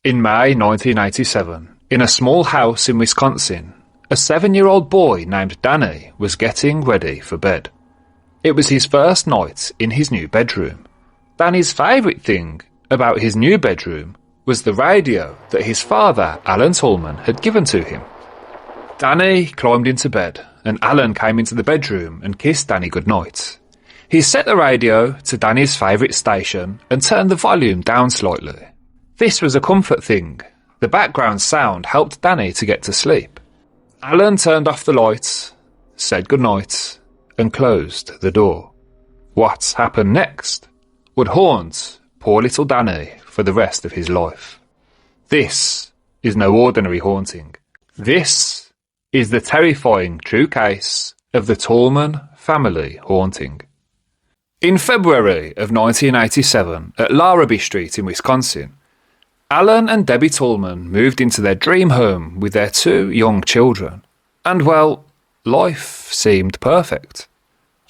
In May 1987, in a small house in Wisconsin, a 7-year-old boy named Danny was getting ready for bed. It was his first night in his new bedroom. Danny's favourite thing about his new bedroom was the radio that his father, Alan Tallman, had given to him. Danny climbed into bed, and Alan came into the bedroom and kissed Danny goodnight. He set the radio to Danny's favourite station and turned the volume down slightly. This was a comfort thing. The background sound helped Danny to get to sleep. Alan turned off the lights, said goodnight, and closed the door. What happened next would haunt poor little Danny for the rest of his life. This is no ordinary haunting. This is the terrifying true case of the Tallman family haunting. In February of 1987, at Larrabee Street in Wisconsin, Alan and Debbie Tallman moved into their dream home with their 2 young children. And well, life seemed perfect.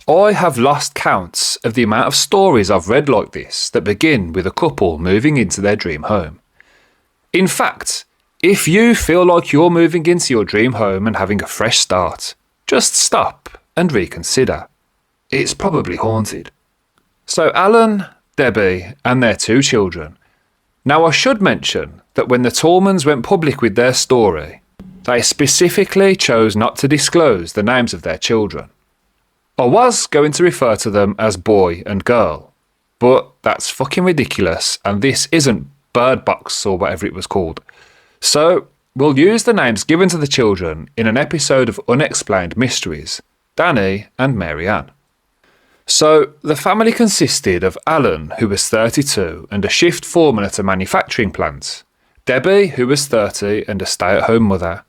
I have lost counts of the amount of stories I've read like this that begin with a couple moving into their dream home. In fact, if you feel like you're moving into your dream home and having a fresh start, just stop and reconsider. It's probably haunted. So Alan, Debbie, and their 2 children. Now I should mention that when the Tallmans went public with their story, they specifically chose not to disclose the names of their children. I was going to refer to them as boy and girl, but that's fucking ridiculous and this isn't Bird Box or whatever it was called. So we'll use the names given to the children in an episode of Unexplained Mysteries, Danny and Mary Ann. So, the family consisted of Alan, who was 32 and a shift foreman at a manufacturing plant, Debbie, who was 30 and a stay-at-home mother,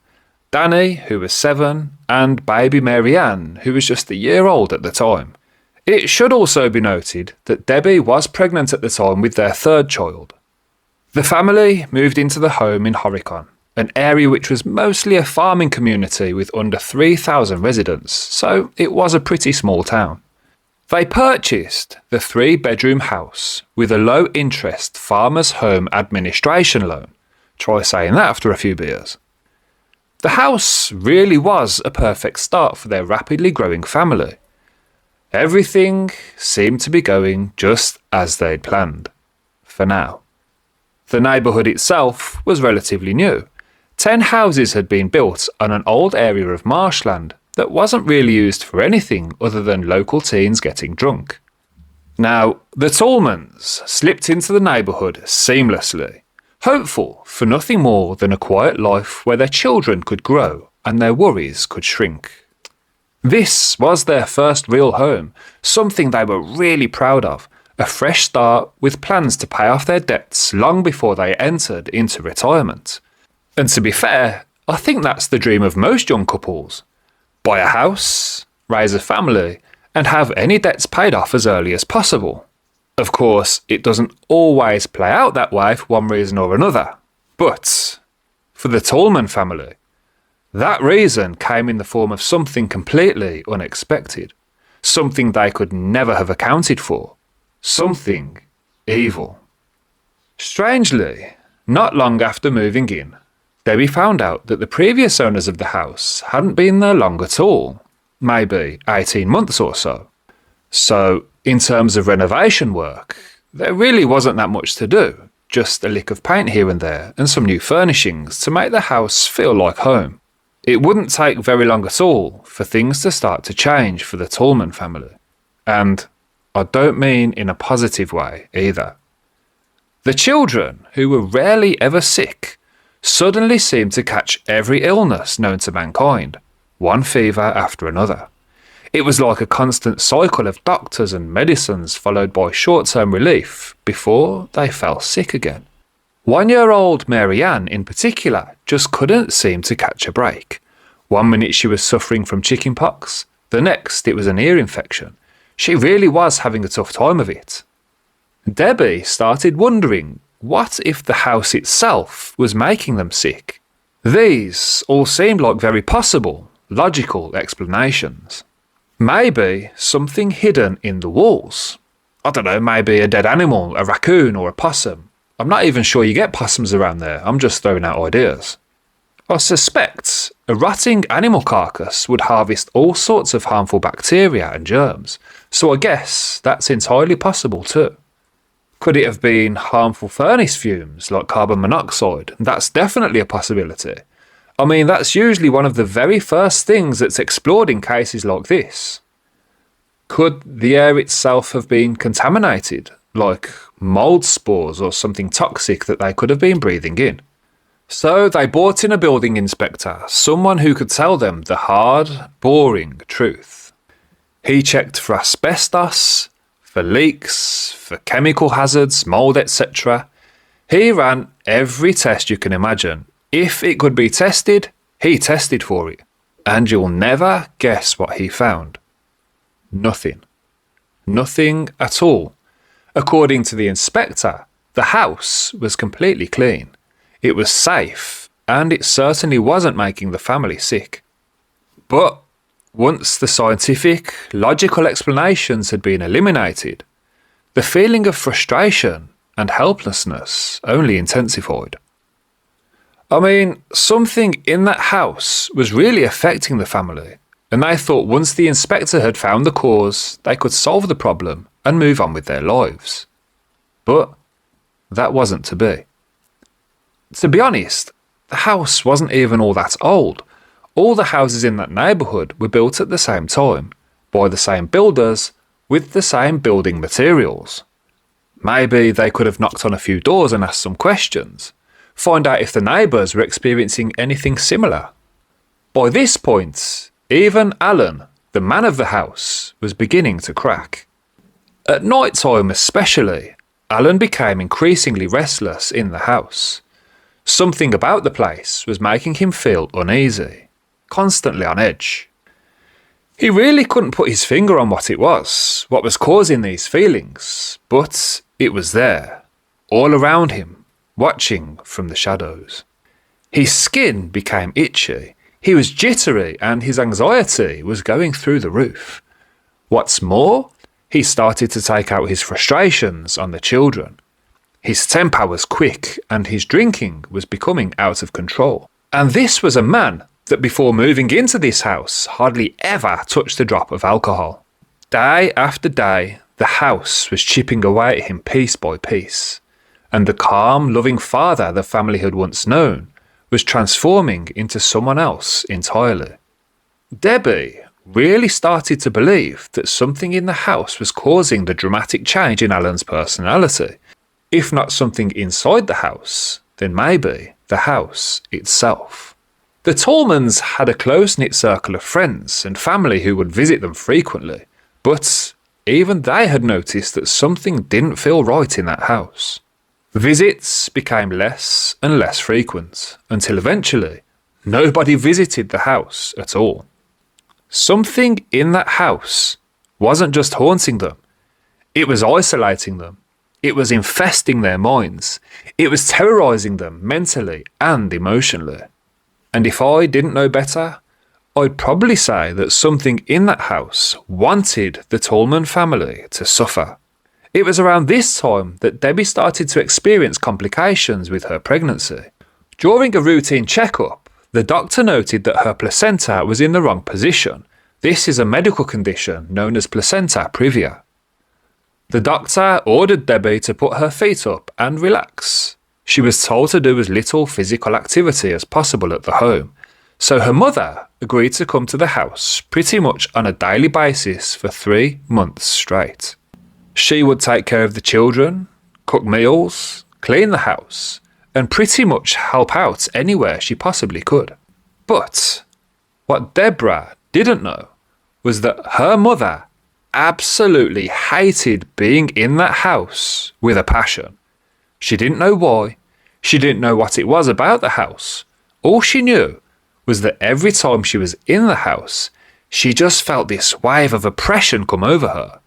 Danny, who was 7, and baby Mary Ann, who was just a year old at the time. It should also be noted that Debbie was pregnant at the time with their 3rd child. The family moved into the home in Horicon, an area which was mostly a farming community with under 3,000 residents, so it was a pretty small town. They purchased the 3-bedroom house with a low-interest Farmers Home Administration loan. Try saying that after a few beers. The house really was a perfect start for their rapidly growing family. Everything seemed to be going just as they'd planned, for now. The neighbourhood itself was relatively new. 10 houses had been built on an old area of marshland that wasn't really used for anything other than local teens getting drunk. Now, the Tallmans slipped into the neighbourhood seamlessly, hopeful for nothing more than a quiet life where their children could grow and their worries could shrink. This was their first real home, something they were really proud of, a fresh start with plans to pay off their debts long before they entered into retirement. And to be fair, I think that's the dream of most young couples. Buy a house, raise a family, and have any debts paid off as early as possible. Of course, it doesn't always play out that way for one reason or another. But for the Tallman family, that reason came in the form of something completely unexpected. Something they could never have accounted for. Something evil. Strangely, not long after moving in, Debbie found out that the previous owners of the house hadn't been there long at all, maybe 18 months or so. So, in terms of renovation work, there really wasn't that much to do, just a lick of paint here and there and some new furnishings to make the house feel like home. It wouldn't take very long at all for things to start to change for the Tallman family. And I don't mean in a positive way either. The children, who were rarely ever sick, suddenly seemed to catch every illness known to mankind, one fever after another. It was like a constant cycle of doctors and medicines followed by short-term relief before they fell sick again. 1-year-old Mary Ann in particular just couldn't seem to catch a break. 1 minute she was suffering from chickenpox, the next it was an ear infection. She really was having a tough time of it. Debbie started wondering, what if the house itself was making them sick? These all seemed like very possible, logical explanations. Maybe something hidden in the walls. I don't know, maybe a dead animal, a raccoon or a possum. I'm not even sure you get possums around there. I'm just throwing out ideas. I suspect a rotting animal carcass would harvest all sorts of harmful bacteria and germs, so I guess that's entirely possible too. Could it have been harmful furnace fumes like carbon monoxide? That's definitely a possibility. I mean, that's usually one of the very first things that's explored in cases like this. Could the air itself have been contaminated, like mold spores or something toxic that they could have been breathing in? So they brought in a building inspector, someone who could tell them the hard, boring truth. He checked for asbestos, for leaks, for chemical hazards, mould, etc. He ran every test you can imagine. If it could be tested, he tested for it. And you'll never guess what he found. Nothing. Nothing at all. According to the inspector, the house was completely clean. It was safe, and it certainly wasn't making the family sick. But once the scientific, logical explanations had been eliminated, the feeling of frustration and helplessness only intensified. I mean, something in that house was really affecting the family, and they thought once the inspector had found the cause, they could solve the problem and move on with their lives. But that wasn't to be. To be honest, the house wasn't even all that old. All the houses in that neighbourhood were built at the same time, by the same builders, with the same building materials. Maybe they could have knocked on a few doors and asked some questions, find out if the neighbours were experiencing anything similar. By this point, even Alan, the man of the house, was beginning to crack. At night time especially, Alan became increasingly restless in the house. Something about the place was making him feel uneasy, constantly on edge. He really couldn't put his finger on what was causing these feelings, but it was there, all around him, watching from the shadows. His skin became itchy, he was jittery, and his anxiety was going through the roof. What's more, he started to take out his frustrations on the children. His temper was quick, and his drinking was becoming out of control. And this was a man that before moving into this house hardly ever touched a drop of alcohol. Day after day, the house was chipping away at him piece by piece, and the calm, loving father the family had once known was transforming into someone else entirely. Debbie really started to believe that something in the house was causing the dramatic change in Alan's personality. If not something inside the house, then maybe the house itself. The Tallmans had a close-knit circle of friends and family who would visit them frequently, but even they had noticed that something didn't feel right in that house. Visits became less and less frequent, until eventually nobody visited the house at all. Something in that house wasn't just haunting them, it was isolating them. It was infesting their minds. It was terrorising them mentally and emotionally. And if I didn't know better, I'd probably say that something in that house wanted the Tallman family to suffer. It was around this time that Debbie started to experience complications with her pregnancy. During a routine checkup, the doctor noted that her placenta was in the wrong position. This is a medical condition known as placenta previa. The doctor ordered Debbie to put her feet up and relax. She was told to do as little physical activity as possible at the home, so her mother agreed to come to the house pretty much on a daily basis for 3 months straight. She would take care of the children, cook meals, clean the house, and pretty much help out anywhere she possibly could. But what Deborah didn't know was that her mother absolutely hated being in that house with a passion. She didn't know why. She didn't know what it was about the house. All she knew was that every time she was in the house, she just felt this wave of oppression come over her.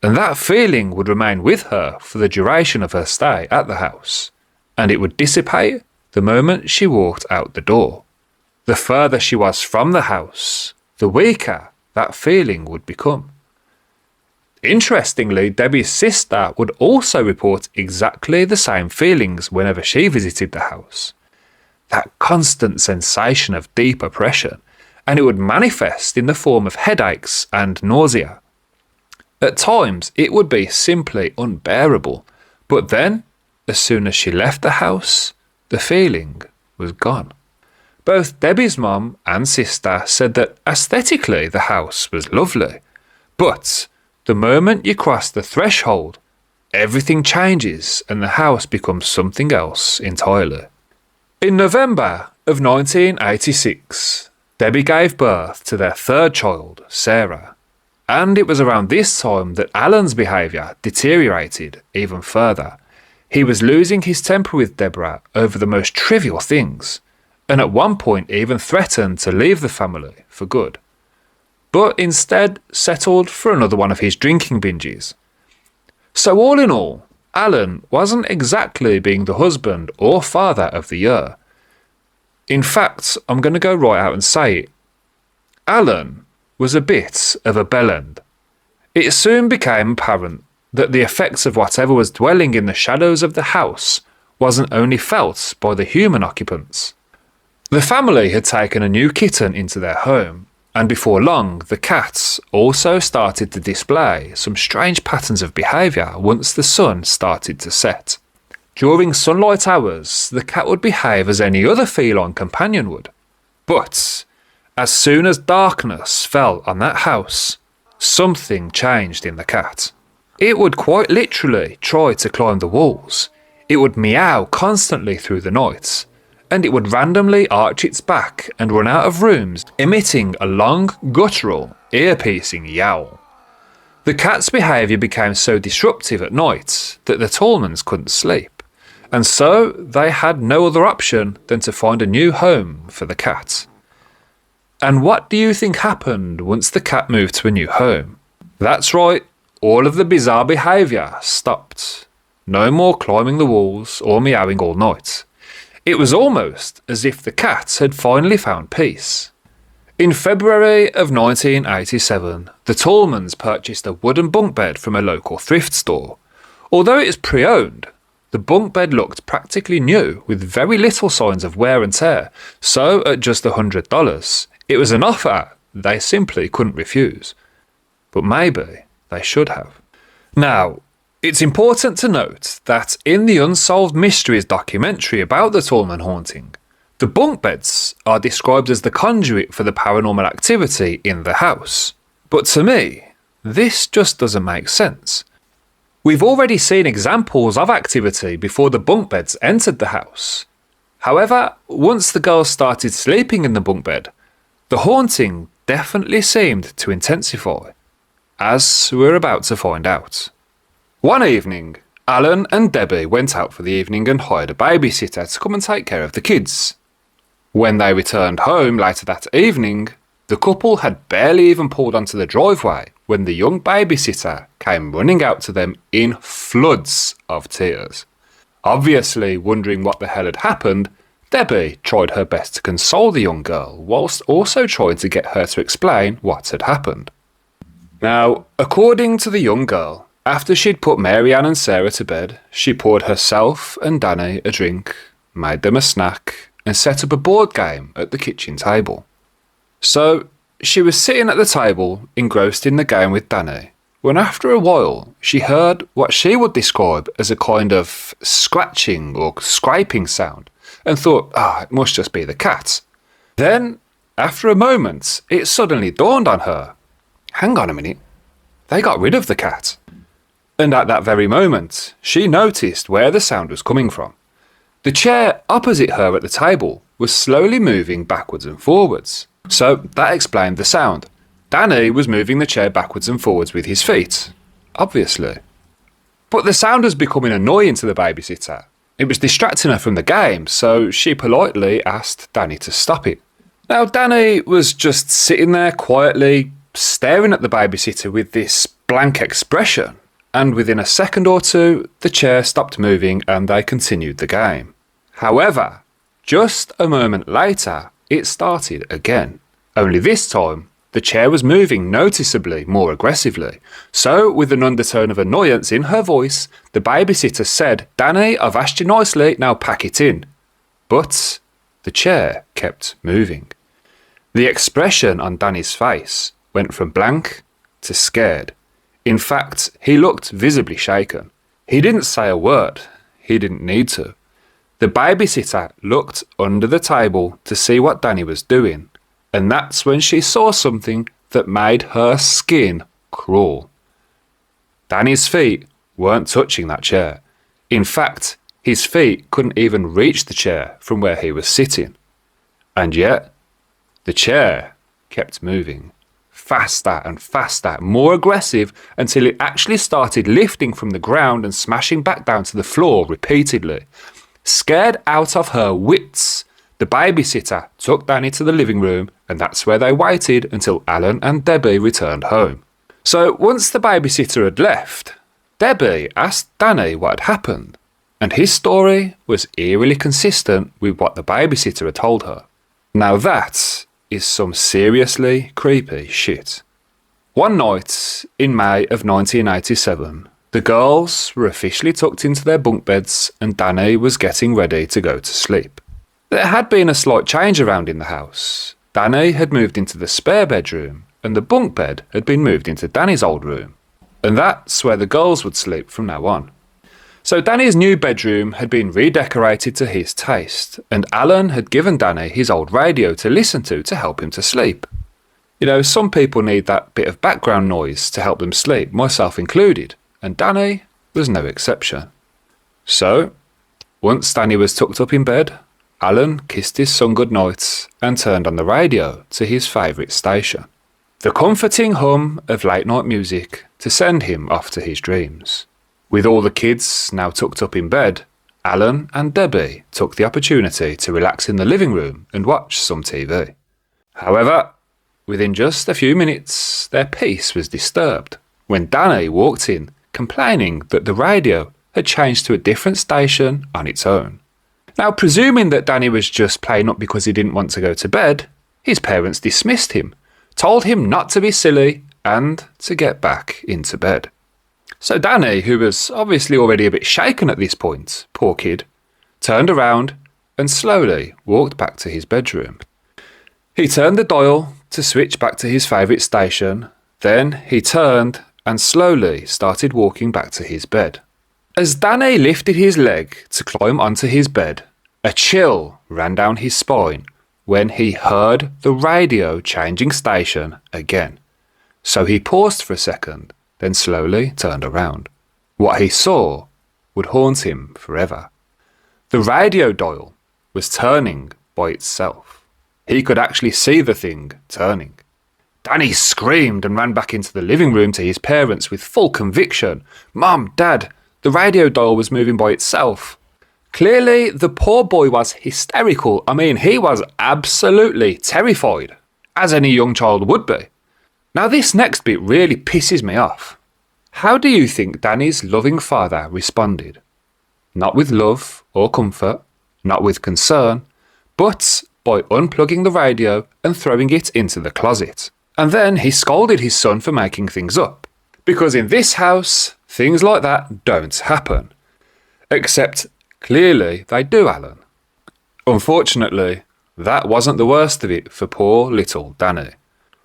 And that feeling would remain with her for the duration of her stay at the house. And it would dissipate the moment she walked out the door. The further she was from the house, the weaker that feeling would become. Interestingly, Debbie's sister would also report exactly the same feelings whenever she visited the house. That constant sensation of deep oppression, and it would manifest in the form of headaches and nausea. At times, it would be simply unbearable, but then, as soon as she left the house, the feeling was gone. Both Debbie's mum and sister said that aesthetically the house was lovely, but the moment you cross the threshold, everything changes and the house becomes something else entirely. In November of 1986, Debbie gave birth to their third child, Sarah, and it was around this time that Alan's behaviour deteriorated even further. He was losing his temper with Deborah over the most trivial things, and at one point even threatened to leave the family for good, but instead settled for another one of his drinking binges. So all in all, Alan wasn't exactly being the husband or father of the year. In fact, I'm going to go right out and say it. Alan was a bit of a bellend. It soon became apparent that the effects of whatever was dwelling in the shadows of the house wasn't only felt by the human occupants. The family had taken a new kitten into their home, and before long the cats also started to display some strange patterns of behaviour once the sun started to set. During sunlight hours, the cat would behave as any other feline companion would. But as soon as darkness fell on that house, something changed in the cat. It would quite literally try to climb the walls. It would meow constantly through the night, and it would randomly arch its back and run out of rooms, emitting a long, guttural, ear-piercing yowl. The cat's behaviour became so disruptive at night that the Tallmans couldn't sleep, and so they had no other option than to find a new home for the cat. And what do you think happened once the cat moved to a new home? That's right, all of the bizarre behaviour stopped. No more climbing the walls or meowing all night. It was almost as if the cat had finally found peace. In February of 1987, the Tallmans purchased a wooden bunk bed from a local thrift store. Although it is pre-owned, the bunk bed looked practically new with very little signs of wear and tear, so at just $100, it was an offer they simply couldn't refuse. But maybe they should have. Now, it's important to note that in the Unsolved Mysteries documentary about the Tallman Haunting, the bunk beds are described as the conduit for the paranormal activity in the house. But to me, this just doesn't make sense. We've already seen examples of activity before the bunk beds entered the house. However, once the girls started sleeping in the bunk bed, the haunting definitely seemed to intensify, as we're about to find out. One evening, Alan and Debbie went out for the evening and hired a babysitter to come and take care of the kids. When they returned home later that evening, the couple had barely even pulled onto the driveway when the young babysitter came running out to them in floods of tears. Obviously wondering what the hell had happened, Debbie tried her best to console the young girl whilst also trying to get her to explain what had happened. Now, according to the young girl, after she'd put Mary Ann and Sarah to bed, she poured herself and Danny a drink, made them a snack, and set up a board game at the kitchen table. So, she was sitting at the table, engrossed in the game with Danny, when after a while she heard what she would describe as a kind of scratching or scraping sound, and thought, it must just be the cat. Then, after a moment, it suddenly dawned on her, hang on a minute, they got rid of the cat. And at that very moment, she noticed where the sound was coming from. The chair opposite her at the table was slowly moving backwards and forwards. So that explained the sound. Danny was moving the chair backwards and forwards with his feet, obviously. But the sound was becoming annoying to the babysitter. It was distracting her from the game, so she politely asked Danny to stop it. Now Danny was just sitting there quietly, staring at the babysitter with this blank expression, and within a second or two, the chair stopped moving and they continued the game. However, just a moment later, it started again, only this time The chair was moving noticeably more aggressively. So, with an undertone of annoyance in her voice, the babysitter said, "Danny, I've asked you nicely, now pack it in." But the chair kept moving. The expression on Danny's face went from blank to scared. In fact, he looked visibly shaken. He didn't say a word. He didn't need to. The babysitter looked under the table to see what Danny was doing, and that's when she saw something that made her skin crawl. Danny's feet weren't touching that chair. In fact, his feet couldn't even reach the chair from where he was sitting. And yet, the chair kept moving. Faster and faster, more aggressive, until it actually started lifting from the ground and smashing back down to the floor repeatedly. Scared out of her wits, the babysitter took Danny to the living room, and that's where they waited until Alan and Debbie returned home. So once the babysitter had left, Debbie asked Danny what had happened, and his story was eerily consistent with what the babysitter had told her. Now that is some seriously creepy shit. One night in May of 1987, the girls were officially tucked into their bunk beds and Danny was getting ready to go to sleep. There had been a slight change around in the house. Danny had moved into the spare bedroom and the bunk bed had been moved into Danny's old room. And that's where the girls would sleep from now on. So Danny's new bedroom had been redecorated to his taste, and Alan had given Danny his old radio to listen to help him to sleep. You know, some people need that bit of background noise to help them sleep, myself included, and Danny was no exception. So, once Danny was tucked up in bed, Alan kissed his son goodnight and turned on the radio to his favourite station. The comforting hum of late night music to send him off to his dreams. With all the kids now tucked up in bed, Alan and Debbie took the opportunity to relax in the living room and watch some TV. However, within just a few minutes, their peace was disturbed when Danny walked in complaining that the radio had changed to a different station on its own. Now, presuming that Danny was just playing up because he didn't want to go to bed, his parents dismissed him, told him not to be silly and to get back into bed. So Danny, who was obviously already a bit shaken at this point, poor kid, turned around and slowly walked back to his bedroom. He turned the dial to switch back to his favourite station, then he turned and slowly started walking back to his bed. As Danny lifted his leg to climb onto his bed, a chill ran down his spine when he heard the radio changing station again. So he paused for a second, then slowly turned around. What he saw would haunt him forever. The radio dial was turning by itself. He could actually see the thing turning. Danny screamed and ran back into the living room to his parents with full conviction. "Mum, Dad, the radio dial was moving by itself." Clearly, the poor boy was hysterical. I mean, he was absolutely terrified, as any young child would be. Now, this next bit really pisses me off. How do you think Danny's loving father responded? Not with love or comfort, not with concern, but by unplugging the radio and throwing it into the closet. And then he scolded his son for making things up. Because in this house, things like that don't happen. Except, clearly, they do, Alan. Unfortunately, that wasn't the worst of it for poor little Danny.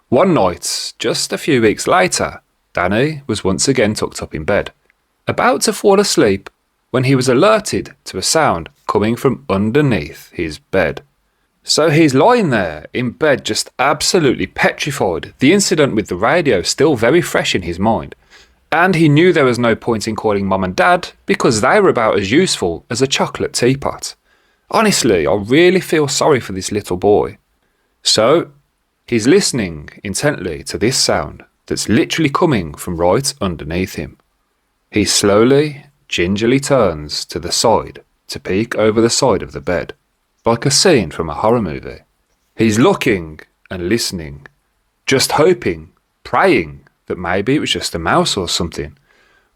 One night, just a few weeks later, Danny was once again tucked up in bed, about to fall asleep when he was alerted to a sound coming from underneath his bed. So he's lying there in bed just absolutely petrified, the incident with the radio still very fresh in his mind. And he knew there was no point in calling Mum and Dad because they were about as useful as a chocolate teapot. Honestly, I really feel sorry for this little boy. So, he's listening intently to this sound that's literally coming from right underneath him. He slowly, gingerly turns to the side to peek over the side of the bed, like a scene from a horror movie. He's looking and listening, just hoping, praying that maybe it was just a mouse or something,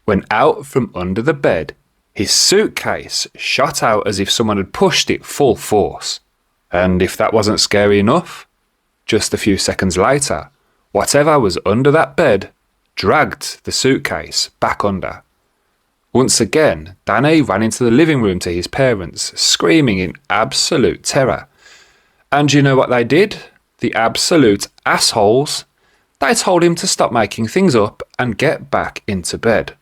when out from under the bed, his suitcase shot out as if someone had pushed it full force. And if that wasn't scary enough, just a few seconds later, Whatever was under that bed dragged the suitcase back under. Once again, Danny ran into the living room to his parents, screaming in absolute terror. And you know what they did? The absolute assholes. They told him to stop making things up and get back into bed.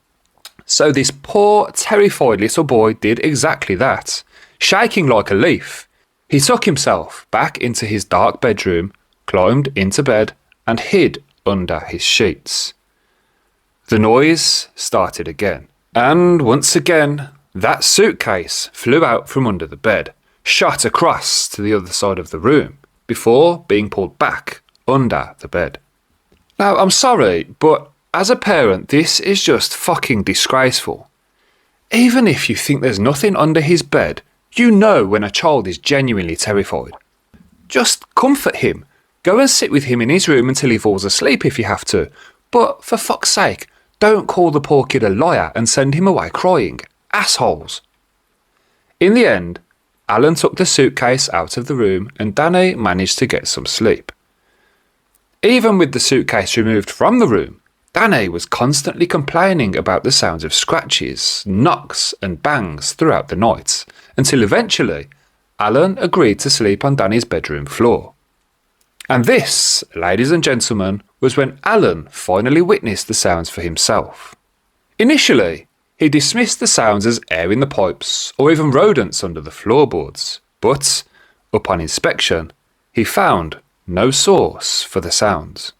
So this poor, terrified little boy did exactly that. Shaking like a leaf, he took himself back into his dark bedroom, climbed into bed, and hid under his sheets. The noise started again, and once again, that suitcase flew out from under the bed, shot across to the other side of the room, before being pulled back under the bed. Now, I'm sorry, but as a parent, this is just fucking disgraceful. Even if you think there's nothing under his bed, you know when a child is genuinely terrified. Just comfort him. Go and sit with him in his room until he falls asleep if you have to. But for fuck's sake, don't call the poor kid a liar and send him away crying. Assholes. In the end, Alan took the suitcase out of the room and Danny managed to get some sleep. Even with the suitcase removed from the room, Danny was constantly complaining about the sounds of scratches, knocks and bangs throughout the night, until eventually Alan agreed to sleep on Danny's bedroom floor. And this, ladies and gentlemen, was when Alan finally witnessed the sounds for himself. Initially, he dismissed the sounds as air in the pipes or even rodents under the floorboards, but, upon inspection, he found no source for the sounds.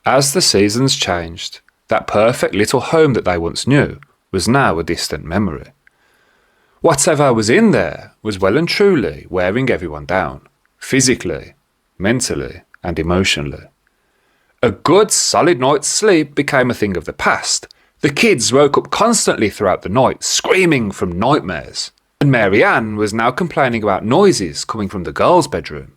As the seasons changed, that perfect little home that they once knew was now a distant memory. Whatever was in there was well and truly wearing everyone down, physically, mentally, and emotionally. A good solid night's sleep became a thing of the past. The kids woke up constantly throughout the night, screaming from nightmares. And Mary Ann was now complaining about noises coming from the girls' bedroom.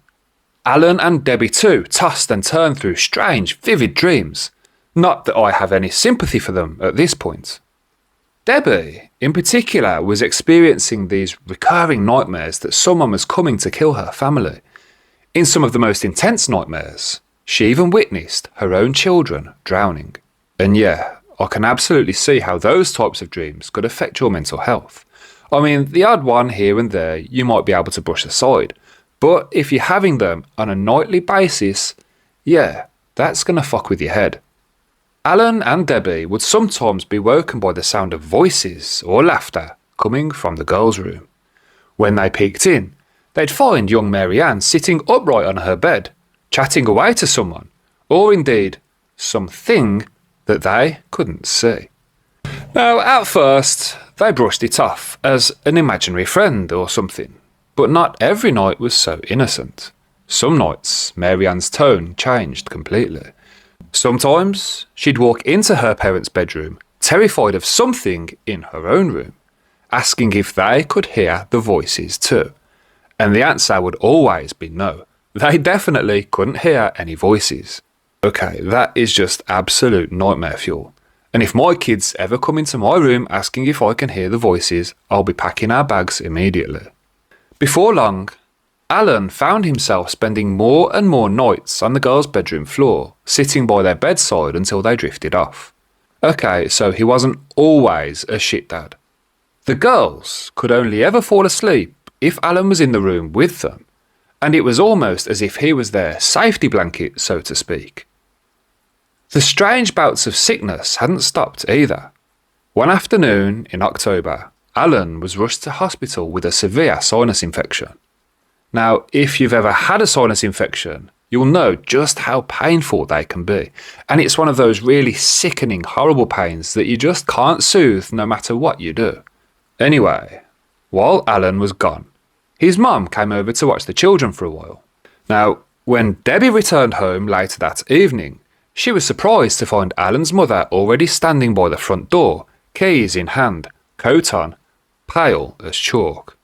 Alan and Debbie too tossed and turned through strange, vivid dreams. Not that I have any sympathy for them at this point. Debbie, in particular, was experiencing these recurring nightmares that someone was coming to kill her family. In some of the most intense nightmares, she even witnessed her own children drowning. And yeah, I can absolutely see how those types of dreams could affect your mental health. I mean, the odd one here and there you might be able to brush aside, but if you're having them on a nightly basis, yeah, that's going to fuck with your head. Alan and Debbie would sometimes be woken by the sound of voices or laughter coming from the girls' room. When they peeked in, they'd find young Mary Ann sitting upright on her bed, chatting away to someone, or indeed, something that they couldn't see. Now, at first, they brushed it off as an imaginary friend or something, but not every night was so innocent. Some nights, Mary Ann's tone changed completely. Sometimes, she'd walk into her parents' bedroom, terrified of something in her own room, asking if they could hear the voices too. And the answer would always be no. They definitely couldn't hear any voices. Okay, that is just absolute nightmare fuel. And if my kids ever come into my room asking if I can hear the voices, I'll be packing our bags immediately. Before long, Alan found himself spending more and more nights on the girls' bedroom floor, sitting by their bedside until they drifted off. Okay, so he wasn't always a shit dad. The girls could only ever fall asleep if Alan was in the room with them, and it was almost as if he was their safety blanket, so to speak. The strange bouts of sickness hadn't stopped either. One afternoon in October, Alan was rushed to hospital with a severe sinus infection. Now, if you've ever had a sinus infection, you'll know just how painful they can be. And it's one of those really sickening, horrible pains that you just can't soothe no matter what you do. Anyway, while Alan was gone, his mum came over to watch the children for a while. Now, when Debbie returned home later that evening, she was surprised to find Alan's mother already standing by the front door, keys in hand, coat on, pale as chalk,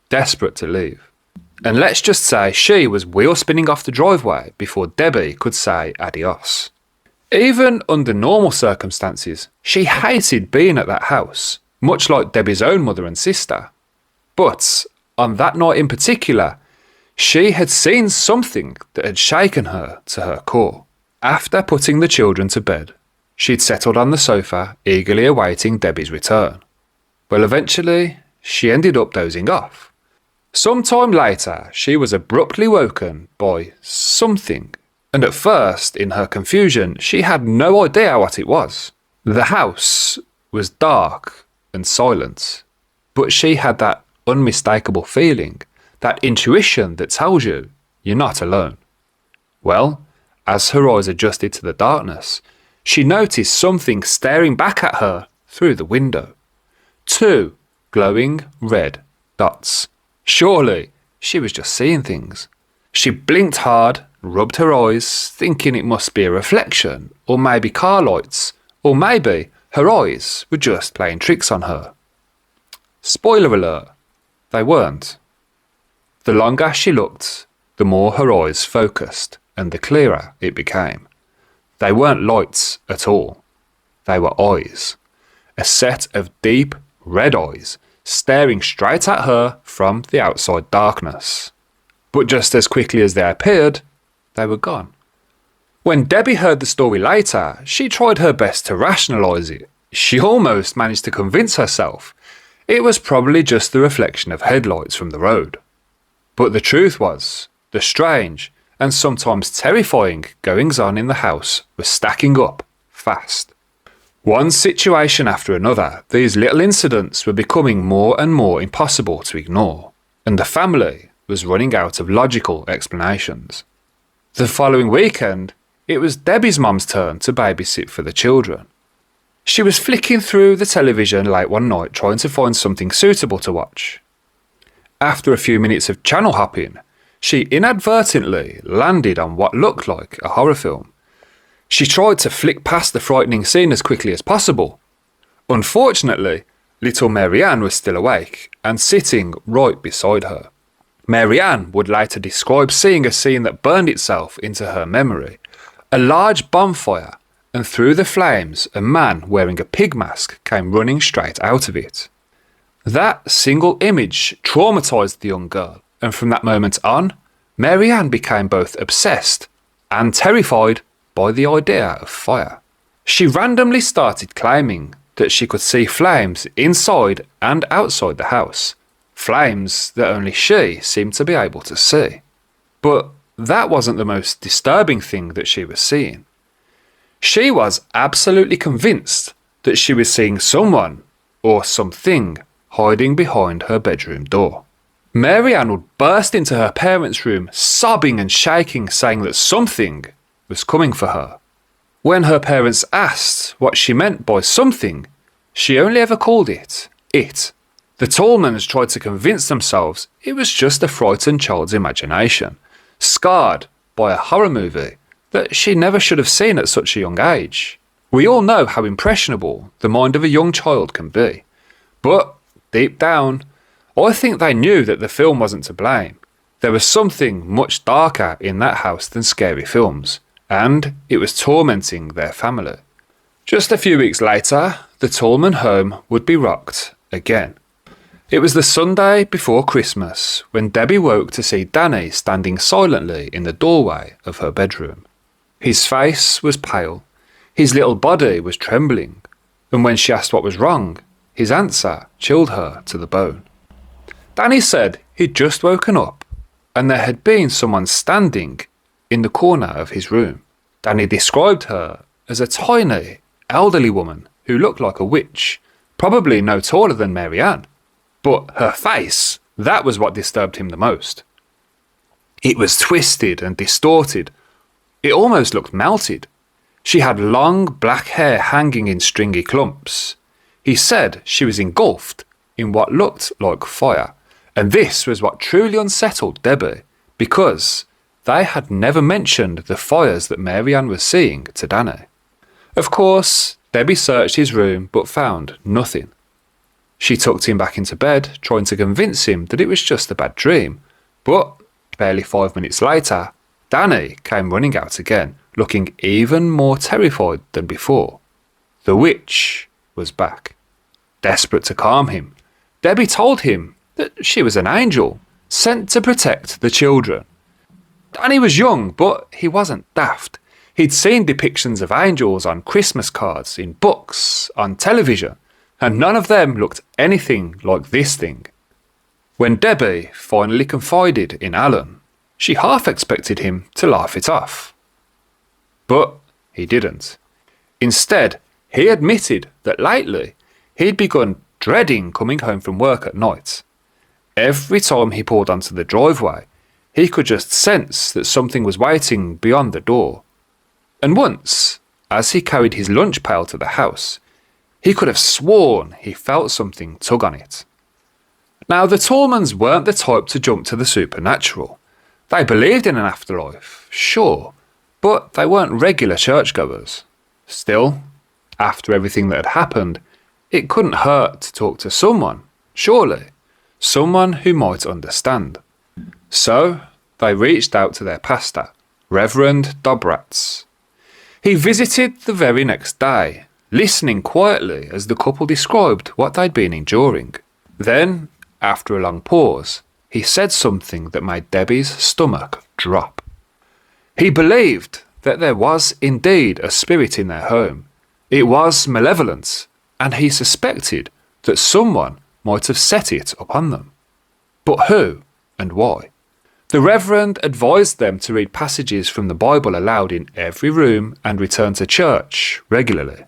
desperate to leave. And let's just say she was wheel spinning off the driveway before Debbie could say adios. Even under normal circumstances, she hated being at that house, much like Debbie's own mother and sister. But on that night in particular, she had seen something that had shaken her to her core. After putting the children to bed, she'd settled on the sofa, eagerly awaiting Debbie's return. Well, eventually, she ended up dozing off. Sometime later, she was abruptly woken by something, and at first, in her confusion, she had no idea what it was. The house was dark and silent, but she had that unmistakable feeling, that intuition that tells you you're not alone. Well, as her eyes adjusted to the darkness, she noticed something staring back at her through the window. 2 glowing red dots. Surely she was just seeing things. She blinked hard, rubbed her eyes, thinking it must be a reflection, or maybe car lights, or maybe her eyes were just playing tricks on her. Spoiler alert, they weren't. The longer she looked, the more her eyes focused, and the clearer it became. They weren't lights at all. They were eyes. A set of deep red eyes staring straight at her from the outside darkness. But just as quickly as they appeared, they were gone. When Debbie heard the story later, she tried her best to rationalise it. She almost managed to convince herself it was probably just the reflection of headlights from the road. But the truth was, the strange and sometimes terrifying goings-on in the house were stacking up fast. One situation after another, these little incidents were becoming more and more impossible to ignore, and the family was running out of logical explanations. The following weekend, it was Debbie's mum's turn to babysit for the children. She was flicking through the television late one night trying to find something suitable to watch. After a few minutes of channel hopping, she inadvertently landed on what looked like a horror film. She tried to flick past the frightening scene as quickly as possible. Unfortunately, little Marianne was still awake and sitting right beside her. Marianne would later describe seeing a scene that burned itself into her memory. A large bonfire, and through the flames a man wearing a pig mask came running straight out of it. That single image traumatised the young girl, and from that moment on, Marianne became both obsessed and terrified by the idea of fire. She randomly started claiming that she could see flames inside and outside the house, flames that only she seemed to be able to see. But that wasn't the most disturbing thing that she was seeing. She was absolutely convinced that she was seeing someone or something hiding behind her bedroom door. Marianne would burst into her parents' room, sobbing and shaking, saying that something was coming for her. When her parents asked what she meant by something, she only ever called it it. The Tallmans tried to convince themselves it was just a frightened child's imagination, scarred by a horror movie that she never should have seen at such a young age. We all know how impressionable the mind of a young child can be. But deep down, I think they knew that the film wasn't to blame. There was something much darker in that house than scary films, and it was tormenting their family. Just a few weeks later, the Tallman home would be rocked again. It was the Sunday before Christmas when Debbie woke to see Danny standing silently in the doorway of her bedroom. His face was pale, his little body was trembling, and when she asked what was wrong, his answer chilled her to the bone. Danny said he'd just woken up and there had been someone standing in the corner of his room. Danny described her as a tiny, elderly woman who looked like a witch, probably no taller than Marianne. But her face, that was what disturbed him the most. It was twisted and distorted. It almost looked melted. She had long black hair hanging in stringy clumps. He said she was engulfed in what looked like fire. And this was what truly unsettled Debbie, because they had never mentioned the fires that Marianne was seeing to Danny. Of course, Debbie searched his room but found nothing. She tucked him back into bed, trying to convince him that it was just a bad dream. But barely 5 minutes later, Danny came running out again, looking even more terrified than before. The witch was back. Desperate to calm him, Debbie told him that she was an angel, sent to protect the children. Danny was young, but he wasn't daft. He'd seen depictions of angels on Christmas cards, in books, on television, and none of them looked anything like this thing. When Debbie finally confided in Alan, she half expected him to laugh it off. But he didn't. Instead, he admitted that lately he'd begun dreading coming home from work at night. Every time he pulled onto the driveway, he could just sense that something was waiting beyond the door. And once, as he carried his lunch pail to the house, he could have sworn he felt something tug on it. Now, the Tallmans weren't the type to jump to the supernatural. They believed in an afterlife, sure, but they weren't regular churchgoers. Still, after everything that had happened, it couldn't hurt to talk to someone, surely, someone who might understand. So, they reached out to their pastor, Reverend Dobratz. He visited the very next day, listening quietly as the couple described what they'd been enduring. Then, after a long pause, he said something that made Debbie's stomach drop. He believed that there was indeed a spirit in their home. It was malevolent, and he suspected that someone might have set it upon them. But who and why? The Reverend advised them to read passages from the Bible aloud in every room and return to church regularly.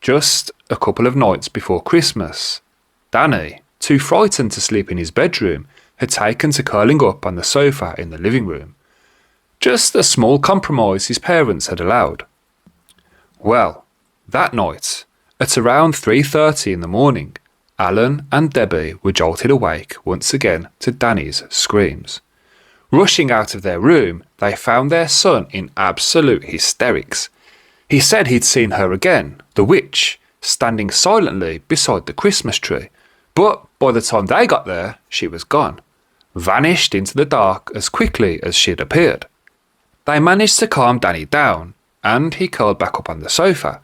Just a couple of nights before Christmas, Danny, too frightened to sleep in his bedroom, had taken to curling up on the sofa in the living room. Just a small compromise his parents had allowed. Well, that night, at around 3:30 in the morning, Alan and Debbie were jolted awake once again to Danny's screams. Rushing out of their room, they found their son in absolute hysterics. He said he'd seen her again, the witch, standing silently beside the Christmas tree, but by the time they got there, she was gone, vanished into the dark as quickly as she'd appeared. They managed to calm Danny down, and he curled back up on the sofa,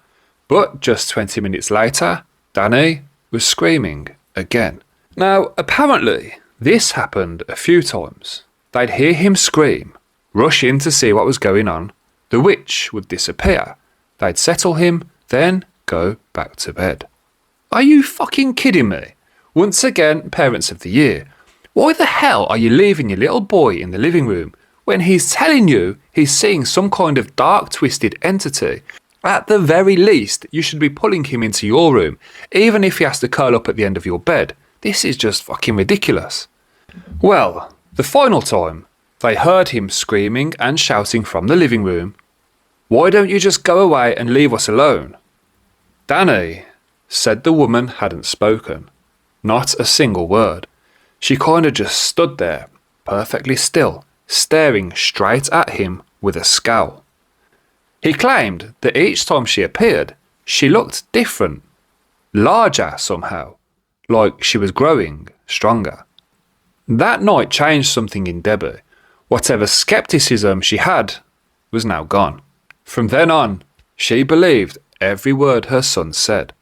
but just 20 minutes later, Danny was screaming again. Now, apparently, this happened a few times. They'd hear him scream, rush in to see what was going on, the witch would disappear, they'd settle him, then go back to bed. Are you fucking kidding me? Once again, parents of the year, why the hell are you leaving your little boy in the living room when he's telling you he's seeing some kind of dark, twisted entity? At the very least, you should be pulling him into your room, even if he has to curl up at the end of your bed. This is just fucking ridiculous. Well, the final time, they heard him screaming and shouting from the living room, "Why don't you just go away and leave us alone?" Danny said the woman hadn't spoken. Not a single word. She kinda just stood there, perfectly still, staring straight at him with a scowl. He claimed that each time she appeared, she looked different, larger somehow, like she was growing stronger. That night changed something in Debbie. Whatever skepticism she had was now gone. From then on, she believed every word her son said.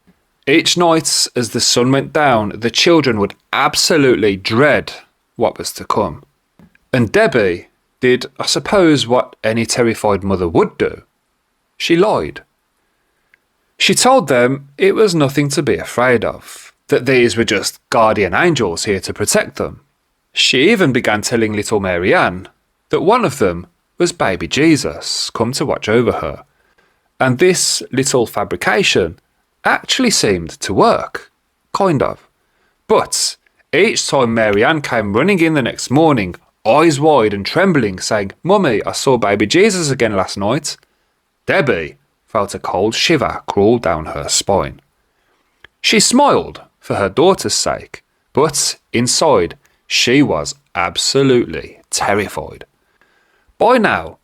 Each night as the sun went down, the children would absolutely dread what was to come. And Debbie did, I suppose, what any terrified mother would do. She lied. She told them it was nothing to be afraid of, that these were just guardian angels here to protect them. She even began telling little Mary Ann that one of them was baby Jesus come to watch over her. And this little fabrication actually seemed to work. Kind of. But each time Mary Ann came running in the next morning, eyes wide and trembling, saying, "Mummy, I saw baby Jesus again last night," Debbie felt a cold shiver crawl down her spine. She smiled for her daughter's sake, but inside she was absolutely terrified. By now,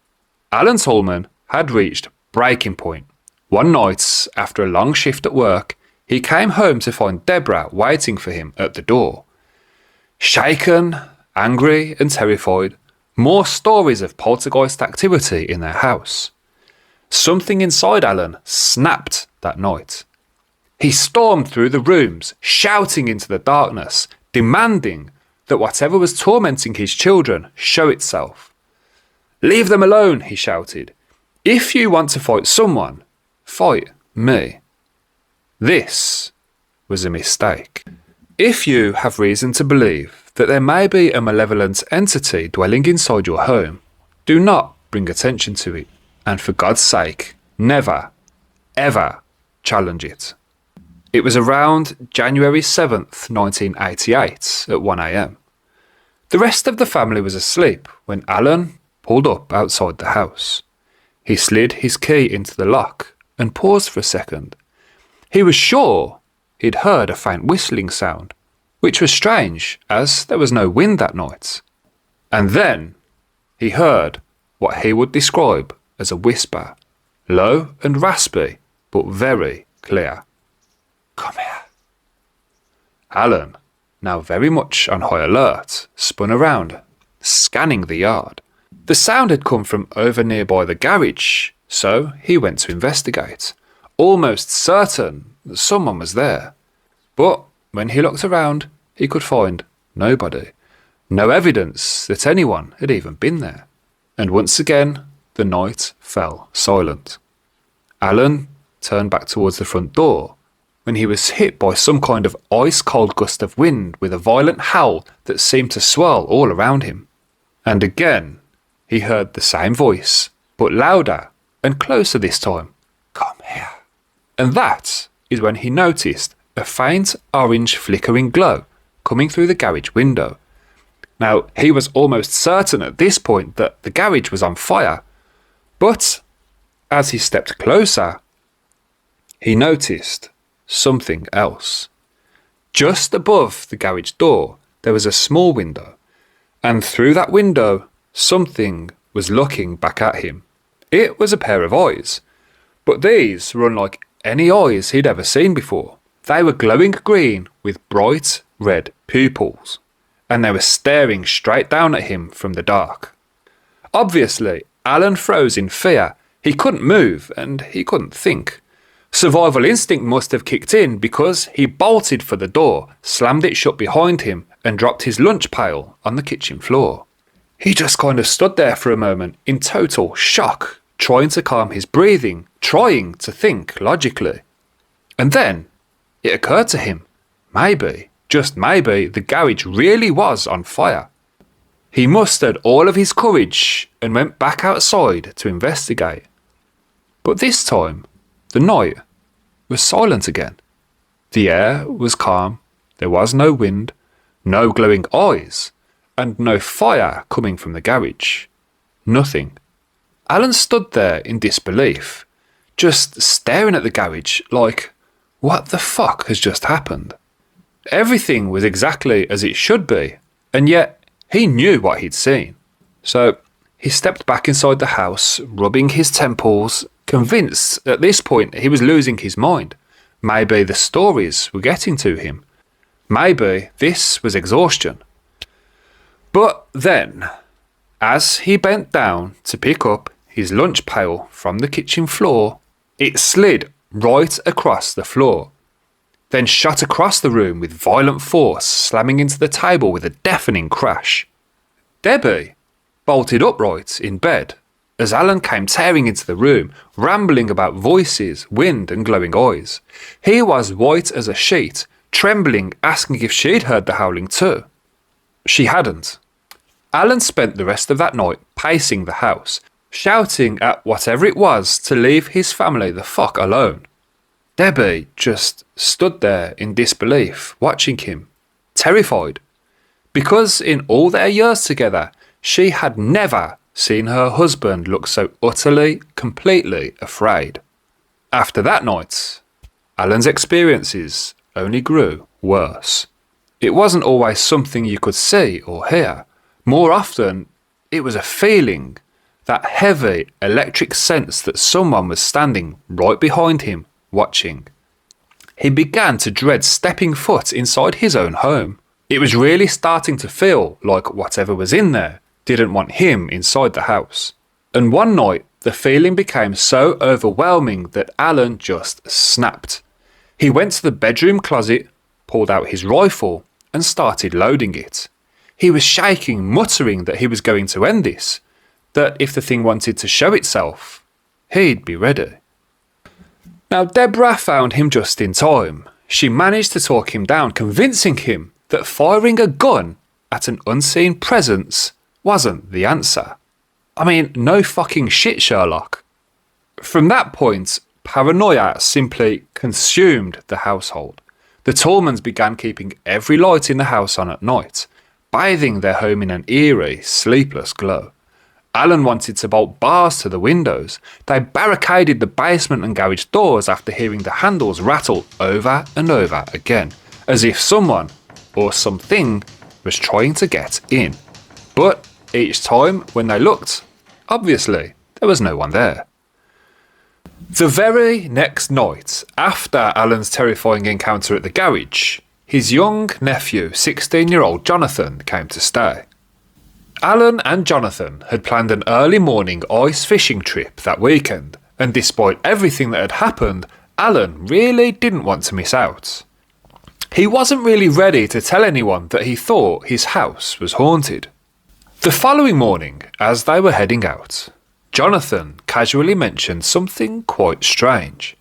Alan Tallman had reached breaking point. One night, after a long shift at work, he came home to find Deborah waiting for him at the door. Shaken, angry and terrified, more stories of poltergeist activity in their house. Something inside Alan snapped that night. He stormed through the rooms, shouting into the darkness, demanding that whatever was tormenting his children show itself. "Leave them alone," he shouted. If you want to fight someone, fight me. This was a mistake. If you have reason to believe that there may be a malevolent entity dwelling inside your home, do not bring attention to it, and for God's sake, never, ever challenge it. It was around January 7th, 1988 at 1 a.m. The rest of the family was asleep when Alan pulled up outside the house. He slid his key into the lock and paused for a second. He was sure he'd heard a faint whistling sound, which was strange as there was no wind that night. And then he heard what he would describe as a whisper, low and raspy, but very clear. "Come here." Alan, now very much on high alert, spun around, scanning the yard. The sound had come from over nearby the garage, so he went to investigate, almost certain that someone was there. But when he looked around, he could find nobody, no evidence that anyone had even been there. And once again, the night fell silent. Alan turned back towards the front door when he was hit by some kind of ice-cold gust of wind with a violent howl that seemed to swirl all around him. And again, he heard the same voice, but louder and closer this time. "Come here." And that is when he noticed a faint orange flickering glow coming through the garage window. Now, he was almost certain at this point that the garage was on fire, but as he stepped closer, he noticed something else. Just above the garage door, there was a small window, and through that window, something was looking back at him. It was a pair of eyes, but these were unlike any eyes he'd ever seen before. They were glowing green with bright red pupils, and they were staring straight down at him from the dark. Obviously, Alan froze in fear. He couldn't move, and he couldn't think. Survival instinct must have kicked in because he bolted for the door, slammed it shut behind him, and dropped his lunch pail on the kitchen floor. He just kind of stood there for a moment in total shock, trying to calm his breathing, trying to think logically. And then it occurred to him, maybe, just maybe, the garage really was on fire. He mustered all of his courage and went back outside to investigate. But this time, the night was silent again. The air was calm, there was no wind, no glowing eyes, and no fire coming from the garage. Nothing. Alan stood there in disbelief, just staring at the garage like, what the fuck has just happened? Everything was exactly as it should be, and yet he knew what he'd seen. So he stepped back inside the house, rubbing his temples, convinced at this point he was losing his mind. Maybe the stories were getting to him. Maybe this was exhaustion. But then, as he bent down to pick up his lunch pail from the kitchen floor, it slid right across the floor, then shot across the room with violent force, slamming into the table with a deafening crash. Debbie bolted upright in bed as Alan came tearing into the room, rambling about voices, wind and glowing eyes. He was white as a sheet, trembling, asking if she'd heard the howling too. She hadn't. Alan spent the rest of that night pacing the house, shouting at whatever it was to leave his family the fuck alone. Debbie just stood there in disbelief, watching him, terrified, because in all their years together, she had never seen her husband look so utterly, completely afraid. After that night, Alan's experiences only grew worse. It wasn't always something you could see or hear. More often, it was a feeling, that heavy electric sense that someone was standing right behind him, watching. He began to dread stepping foot inside his own home. It was really starting to feel like whatever was in there didn't want him inside the house. And one night, the feeling became so overwhelming that Alan just snapped. He went to the bedroom closet, pulled out his rifle, and started loading it. He was shaking, muttering that he was going to end this, that if the thing wanted to show itself, he'd be ready. Now, Deborah found him just in time. She managed to talk him down, convincing him that firing a gun at an unseen presence wasn't the answer. I mean, no fucking shit, Sherlock. From that point, paranoia simply consumed the household. The Tallmans began keeping every light in the house on at night, bathing their home in an eerie, sleepless glow. Alan wanted to bolt bars to the windows. They barricaded the basement and garage doors after hearing the handles rattle over and over again, as if someone or something was trying to get in. But each time when they looked, obviously there was no one there. The very next night, after Alan's terrifying encounter at the garage, his young nephew, 16-year-old Jonathan, came to stay. Alan and Jonathan had planned an early morning ice fishing trip that weekend, and despite everything that had happened, Alan really didn't want to miss out. He wasn't really ready to tell anyone that he thought his house was haunted. The following morning, as they were heading out, Jonathan casually mentioned something quite strange.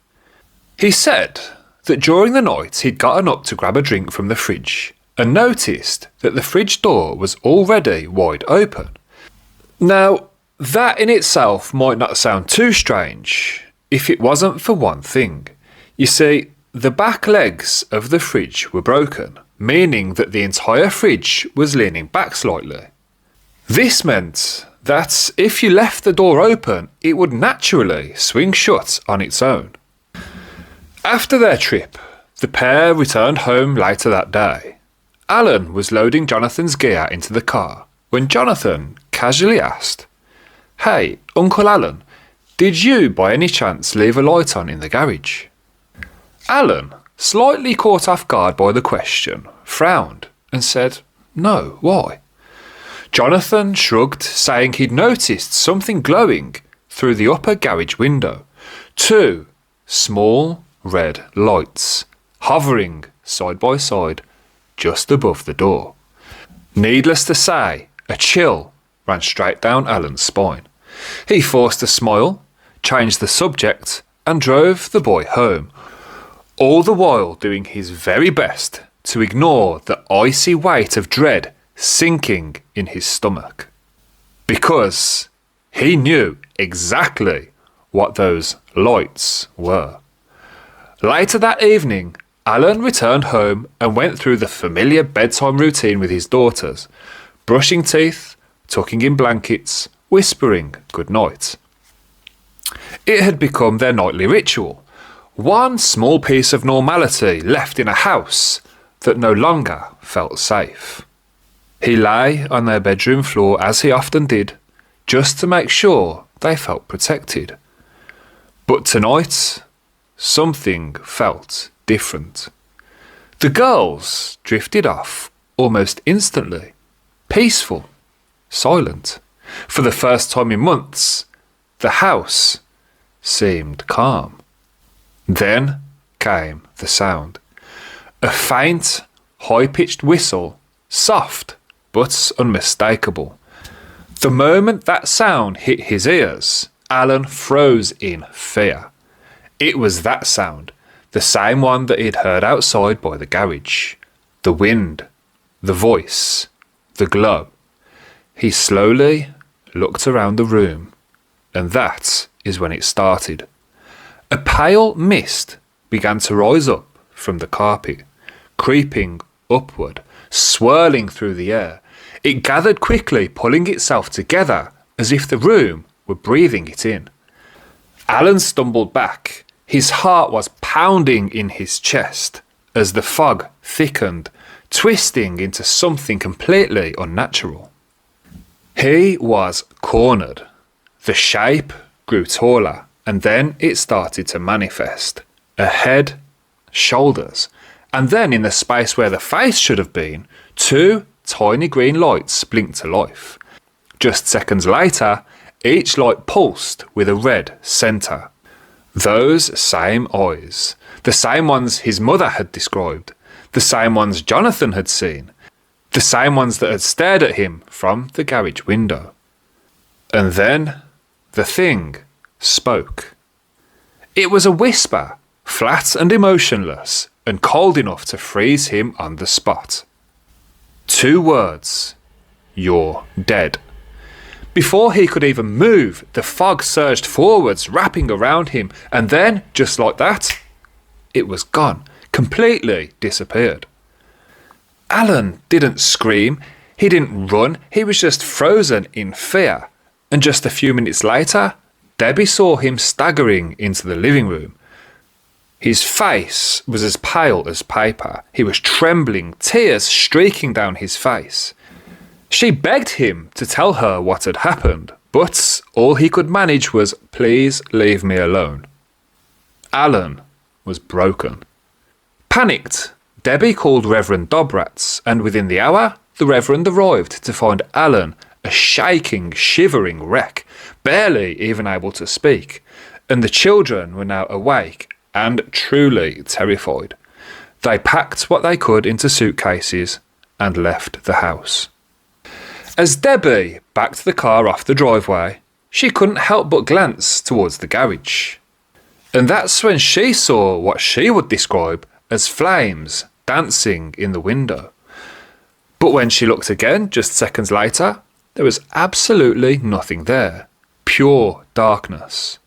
He said that during the night he'd gotten up to grab a drink from the fridge and noticed that the fridge door was already wide open. Now, that in itself might not sound too strange if it wasn't for one thing. You see, the back legs of the fridge were broken, meaning that the entire fridge was leaning back slightly. This meant that if you left the door open, it would naturally swing shut on its own. After their trip, the pair returned home later that day. Alan was loading Jonathan's gear into the car when Jonathan casually asked, "Hey, Uncle Alan, did you by any chance leave a light on in the garage?" Alan, slightly caught off guard by the question, frowned and said, "No, why?" Jonathan shrugged, saying he'd noticed something glowing through the upper garage window. 2 small red lights, hovering side by side just above the door. Needless to say, a chill ran straight down Alan's spine. He forced a smile, changed the subject, and drove the boy home, all the while doing his very best to ignore the icy weight of dread sinking in his stomach. Because he knew exactly what those lights were. Later that evening, Alan returned home and went through the familiar bedtime routine with his daughters, brushing teeth, tucking in blankets, whispering good night. It had become their nightly ritual, one small piece of normality left in a house that no longer felt safe. He lay on their bedroom floor as he often did, just to make sure they felt protected. But tonight, something felt different. The girls drifted off almost instantly, peaceful, silent. For the first time in months, the house seemed calm. Then came the sound. A faint, high-pitched whistle, soft but unmistakable. The moment that sound hit his ears, Alan froze in fear. It was that sound, the same one that he'd heard outside by the garage. The wind, the voice, the glow. He slowly looked around the room, and that is when it started. A pale mist began to rise up from the carpet, creeping upward, swirling through the air. It gathered quickly, pulling itself together as if the room were breathing it in. Alan stumbled back. His heart was pounding in his chest as the fog thickened, twisting into something completely unnatural. He was cornered. The shape grew taller, and then it started to manifest. A head, shoulders, and then in the space where the face should have been, 2 tiny green lights blinked to life. Just seconds later, each light pulsed with a red centre. Those same eyes, the same ones his mother had described, the same ones Jonathan had seen, the same ones that had stared at him from the garage window. And then the thing spoke. It was a whisper, flat and emotionless, and cold enough to freeze him on the spot. 2 words. You're dead. Before he could even move, the fog surged forwards, wrapping around him, and then, just like that, it was gone, completely disappeared. Alan didn't scream, he didn't run, he was just frozen in fear. And just a few minutes later, Debbie saw him staggering into the living room. His face was as pale as paper. He was trembling, tears streaking down his face. She begged him to tell her what had happened, but all he could manage was, "Please leave me alone." Alan was broken. Panicked, Debbie called Reverend Dobratz, and within the hour, the Reverend arrived to find Alan a shaking, shivering wreck, barely even able to speak, and the children were now awake and truly terrified. They packed what they could into suitcases and left the house. As Debbie backed the car off the driveway, she couldn't help but glance towards the garage. And that's when she saw what she would describe as flames dancing in the window. But when she looked again, just seconds later, there was absolutely nothing there. Pure darkness.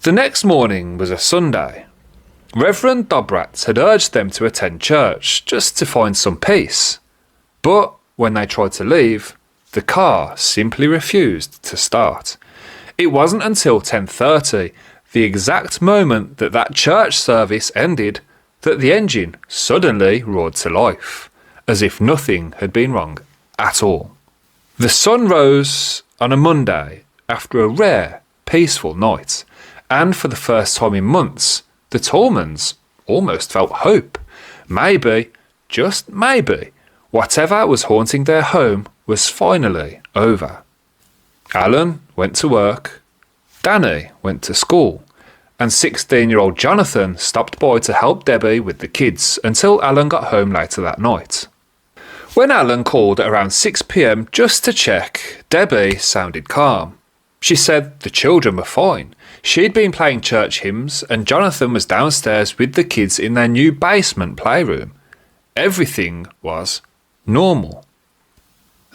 The next morning was a Sunday. Reverend Dobratz had urged them to attend church just to find some peace. But when they tried to leave, the car simply refused to start. It wasn't until 10:30, the exact moment that church service ended, that the engine suddenly roared to life, as if nothing had been wrong at all. The sun rose on a Monday after a rare, peaceful night, and for the first time in months, the Tallmans almost felt hope. Maybe, just maybe, whatever was haunting their home was finally over. Alan went to work, Danny went to school, and 16-year-old Jonathan stopped by to help Debbie with the kids until Alan got home later that night. When Alan called at around 6 p.m. just to check, Debbie sounded calm. She said the children were fine. She'd been playing church hymns and Jonathan was downstairs with the kids in their new basement playroom. Everything was normal.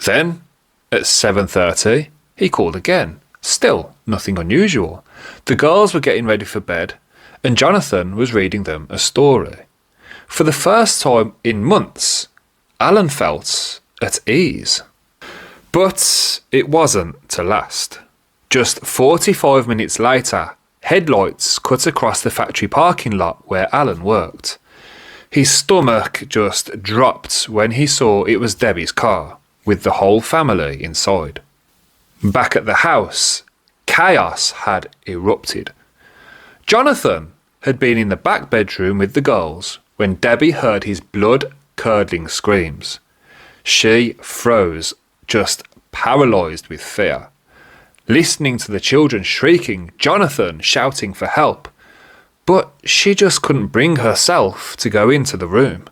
Then, at 7:30, he called again. Still nothing unusual. The girls were getting ready for bed and Jonathan was reading them a story. For the first time in months, Alan felt at ease. But it wasn't to last. Just 45 minutes later, headlights cut across the factory parking lot where Alan worked. His stomach just dropped when he saw it was Debbie's car, with the whole family inside. Back at the house, chaos had erupted. Jonathan had been in the back bedroom with the girls when Debbie heard his blood-curdling screams. She froze, just paralysed with fear. Listening to the children shrieking, Jonathan shouting for help, but she just couldn't bring herself to go into the room.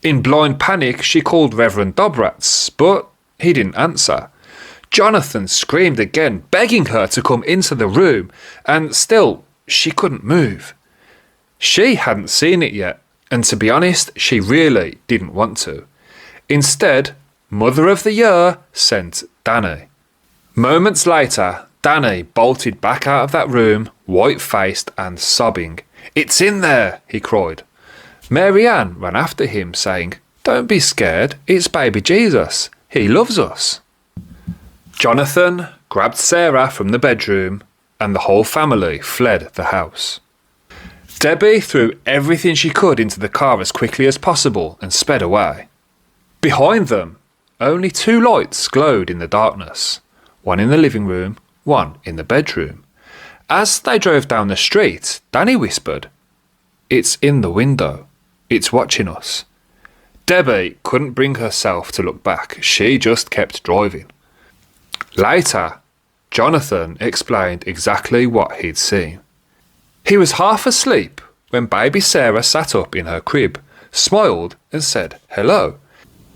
In blind panic, she called Reverend Dobratz, but he didn't answer. Jonathan screamed again, begging her to come into the room, and still, she couldn't move. She hadn't seen it yet, and to be honest, she really didn't want to. Instead, Mother of the Year sent Danny. Moments later, Danny bolted back out of that room, white-faced and sobbing. "It's in there," he cried. Mary-Ann ran after him, saying, "Don't be scared, it's baby Jesus. He loves us." Jonathan grabbed Sarah from the bedroom, and the whole family fled the house. Debbie threw everything she could into the car as quickly as possible and sped away. Behind them, only 2 lights glowed in the darkness. One in the living room, one in the bedroom. As they drove down the street, Danny whispered, "It's in the window. It's watching us." Debbie couldn't bring herself to look back. She just kept driving. Later, Jonathan explained exactly what he'd seen. He was half asleep when baby Sarah sat up in her crib, smiled and said hello.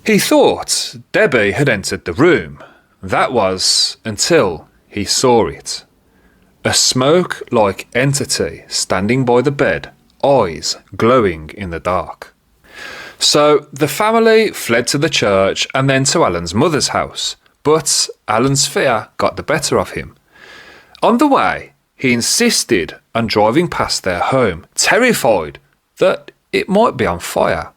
He thought Debbie had entered the room. That was until he saw it. a smoke-like entity standing by the bed, eyes glowing in the dark. So the family fled to the church and then to Alan's mother's house, but Alan's fear got the better of him. On the way, he insisted on driving past their home, terrified that it might be on fire.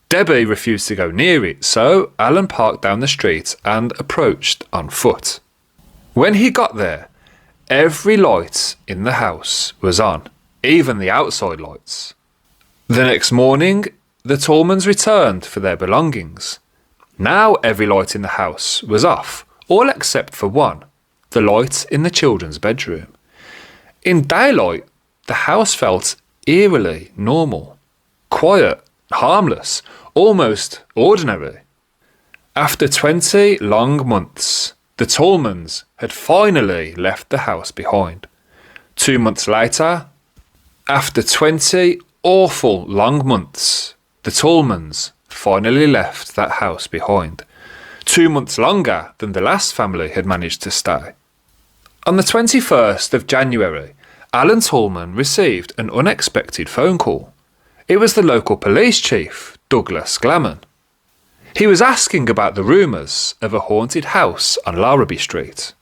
Debbie refused to go near it, so Alan parked down the street and approached on foot. When he got there, every light in the house was on, even the outside lights. The next morning, the Tallmans returned for their belongings. Now every light in the house was off, all except for one, the light in the children's bedroom. In daylight, the house felt eerily normal, quiet, harmless, almost ordinary. After 20 long months, the Tallmans had finally left the house behind. 2 months later, after 20 awful long months, the Tallmans finally left that house behind. 2 months longer than the last family had managed to stay. On the 21st of January, Alan Tallman received an unexpected phone call. It was the local police chief, Douglas Glamour. He was asking about the rumours of a haunted house on Larrabee Street.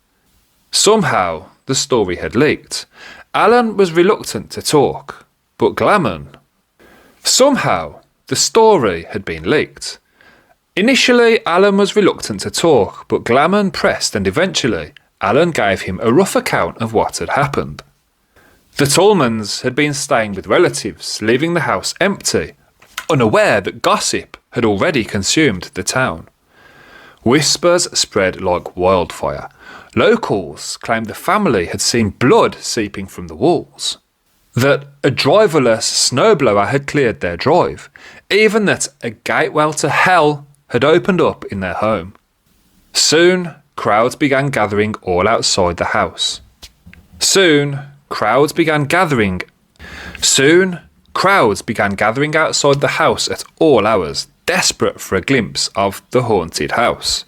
Somehow, the story had leaked. Alan was reluctant to talk, but Glamour... Somehow, the story had been leaked. Initially, Alan was reluctant to talk, but Glamour pressed, and eventually, Alan gave him a rough account of what had happened. The Tallmans had been staying with relatives, leaving the house empty, unaware that gossip had already consumed the town. Whispers spread like wildfire. Locals claimed the family had seen blood seeping from the walls, that a driverless snowblower had cleared their drive, even that a gateway to hell had opened up in their home. Soon, crowds began gathering all outside the house. Soon, crowds began gathering outside the house at all hours, desperate for a glimpse of the haunted house.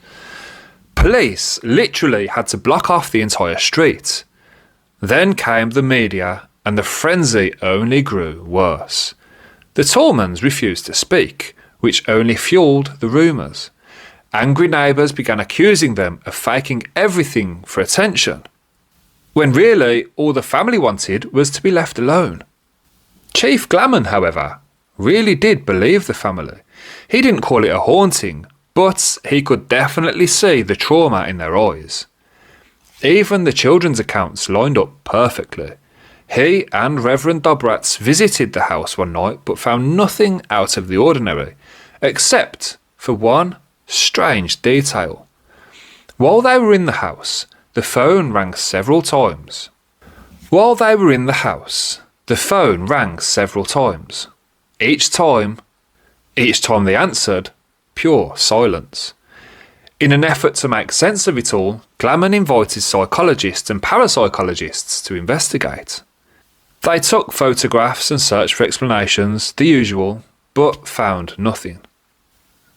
Police literally had to block off the entire street. Then came the media, and the frenzy only grew worse. The Tallmans refused to speak, which only fueled the rumours. Angry neighbours began accusing them of faking everything for attention, when really all the family wanted was to be left alone. Chief Glamour, however, really did believe the family. He didn't call it a haunting, but he could definitely see the trauma in their eyes. Even the children's accounts lined up perfectly. He and Reverend Dobratz visited the house one night but found nothing out of the ordinary, except for one strange detail. While they were in the house, the phone rang several times. Each time they answered, pure silence. In an effort to make sense of it all, Glamour invited psychologists and parapsychologists to investigate. They took photographs and searched for explanations, the usual, but found nothing.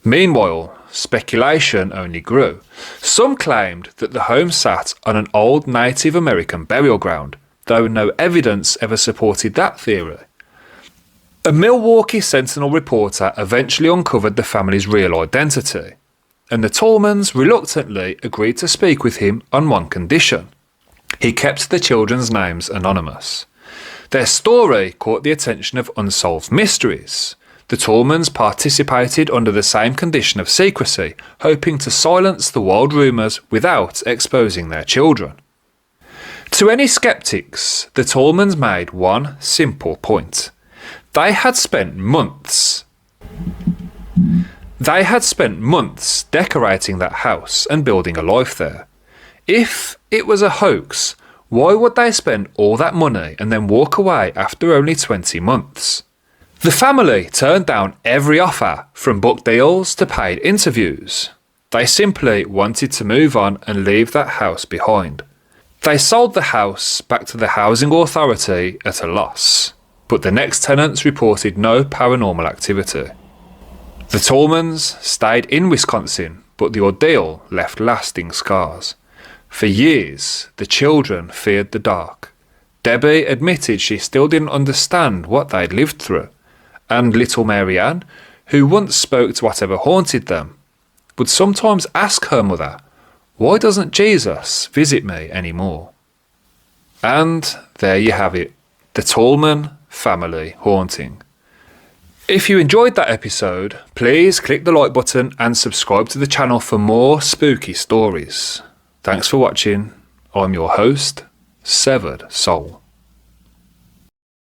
Meanwhile, speculation only grew. Some claimed that the home sat on an old Native American burial ground, though no evidence ever supported that theory. A Milwaukee Sentinel reporter eventually uncovered the family's real identity, and the Tallmans reluctantly agreed to speak with him on one condition. He kept the children's names anonymous. Their story caught the attention of Unsolved Mysteries. The Tallmans participated under the same condition of secrecy, hoping to silence the wild rumours without exposing their children. To any sceptics, the Tallmans made one simple point. They had spent months decorating that house and building a life there. If it was a hoax, why would they spend all that money and then walk away after only 20 months? The family turned down every offer, from book deals to paid interviews. They simply wanted to move on and leave that house behind. They sold the house back to the housing authority at a loss, but the next tenants reported no paranormal activity. The Tallmans stayed in Wisconsin, but the ordeal left lasting scars. For years, the children feared the dark. Debbie admitted she still didn't understand what they'd lived through, and little Mary Ann, who once spoke to whatever haunted them, would sometimes ask her mother, "Why doesn't Jesus visit me anymore?" And there you have it, the Tallman family haunting. If you enjoyed that episode, please click the like button and subscribe to the channel for more spooky stories. Thanks for watching. I'm your host, Severed Soul.